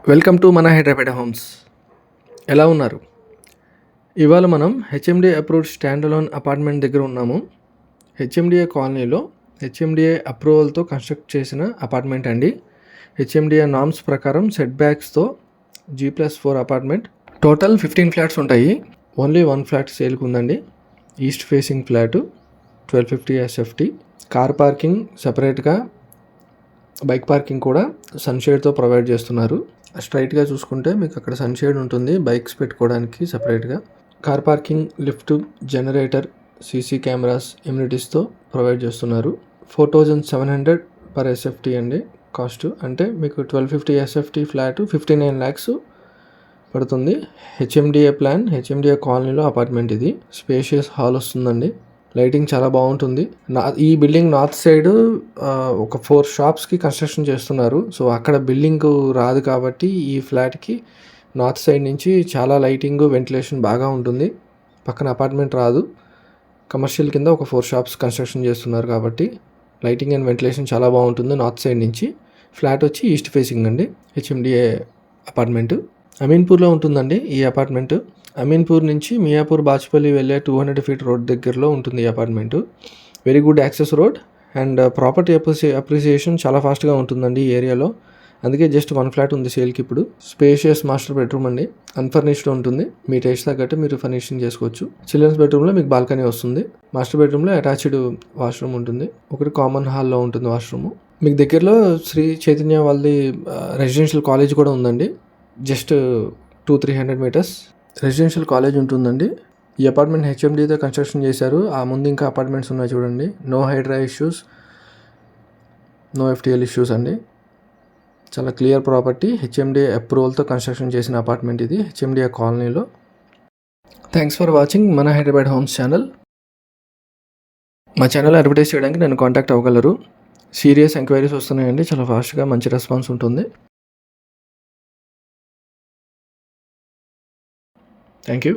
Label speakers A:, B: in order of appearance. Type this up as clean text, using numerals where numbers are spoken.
A: Welcome to మన Hyderabad homes. ఎలా ఉన్నారు? ఇవాళ మనం HMDA approved stand alone apartment దగ్గర ఉన్నాము. హెచ్ఎండిఏ కాలనీలో హెచ్ఎండిఏ అప్రూవల్తో కన్స్ట్రక్ట్ చేసిన అపార్ట్మెంట్ అండి. హెచ్ఎండిఏ నామ్స్ ప్రకారం సెట్ బ్యాక్స్తో G+4 అపార్ట్మెంట్. టోటల్ 15 ఫ్లాట్స్ ఉంటాయి. ఓన్లీ 1 ఫ్లాట్ సేల్కి ఉందండి. East facing flat, 1250 SFT. Car parking సపరేట్గా, బైక్ పార్కింగ్ కూడా సన్షేడ్తో ప్రొవైడ్ చేస్తున్నారు. స్ట్రైట్గా చూసుకుంటే మీకు అక్కడ సన్షేడ్ ఉంటుంది బైక్స్ పెట్టుకోవడానికి సపరేట్గా. Car parking, lift, generator, CC cameras, ఎమ్యూనిటీస్తో ప్రొవైడ్ చేస్తున్నారు. 4700 per SFT అండి కాస్ట్. అంటే మీకు 1250 SFT ఫ్లాట్ 59 lakhs పడుతుంది. హెచ్ఎండిఏ ప్లాన్, హెచ్ఎండిఏ కాలనీలో అపార్ట్మెంట్ ఇది. స్పేషియస్ హాల్ వస్తుందండి. లైటింగ్ చాలా బాగుంటుంది. ఈ బిల్డింగ్ నార్త్ సైడ్ ఒక 4 షాప్స్కి కన్స్ట్రక్షన్ చేస్తున్నారు. సో అక్కడ బిల్డింగ్ రాదు కాబట్టి ఈ ఫ్లాట్కి నార్త్ సైడ్ నుంచి చాలా లైటింగ్, వెంటిలేషన్ బాగా ఉంటుంది. పక్కన అపార్ట్మెంట్ రాదు. కమర్షియల్ కింద ఒక 4 షాప్స్ కన్స్ట్రక్షన్ చేస్తున్నారు కాబట్టి లైటింగ్ అండ్ వెంటిలేషన్ చాలా బాగుంటుంది నార్త్ సైడ్ నుంచి. ఫ్లాట్ వచ్చి ఈస్ట్ ఫేసింగ్ అండి. హెచ్ఎండిఏ అపార్ట్మెంట్ అమీన్పూర్లో ఉంటుందండి ఈ అపార్ట్మెంట్. అమీన్పూర్ నుంచి మియాపూర్ బాచ్పల్లి వెళ్ళే 200 feet రోడ్ దగ్గరలో ఉంటుంది ఈ apartment. Very good access road and property appreciation చాలా ఫాస్ట్గా ఉంటుందండి ఈ ఏరియాలో. అందుకే జస్ట్ 1 ఫ్లాట్ ఉంది సేల్కి ఇప్పుడు. స్పేషియస్ మాస్టర్ బెడ్రూమ్ అండి. అన్ఫర్నిష్డ్ ఉంటుంది. మీ టేస్ట్ తగ్గట్టు మీరు ఫర్నిషింగ్ చేసుకోవచ్చు. చిల్డ్రన్స్ బెడ్రూమ్లో మీకు బాల్కనీ వస్తుంది. మాస్టర్ బెడ్రూమ్లో అటాచ్డ్ వాష్రూమ్ ఉంటుంది. ఒకటి కామన్ హాల్లో ఉంటుంది వాష్రూమ్. మీకు దగ్గరలో శ్రీ చైతన్య వాళ్ళది రెసిడెన్షియల్ కాలేజ్ కూడా ఉందండి. జస్ట్ 200-300 meters రెసిడెన్షియల్ కాలేజ్ ఉంటుందండి. ఈ అపార్ట్మెంట్ హెచ్ఎండితో కన్స్ట్రక్షన్ చేశారు. ఆ ముందు ఇంకా అపార్ట్మెంట్స్ ఉన్నాయి చూడండి. No Hydraa issues, no FTL issues అండి. చాలా క్లియర్ ప్రాపర్టీ. హెచ్ఎండిఏ అప్రూవల్తో కన్స్ట్రక్షన్ చేసిన అపార్ట్మెంట్ ఇది హెచ్ఎండిఏ కాలనీలో. థ్యాంక్స్ ఫర్ వాచింగ్ మన హైదరాబాద్ హోమ్స్ ఛానల్. మా ఛానల్ అడ్వర్టైజ్ చేయడానికి నన్ను కాంటాక్ట్ అవ్వగలరు. సీరియస్ ఎంక్వైరీస్ వస్తున్నాయండి. చాలా ఫాస్ట్గా మంచి రెస్పాన్స్ ఉంటుంది. Thank you.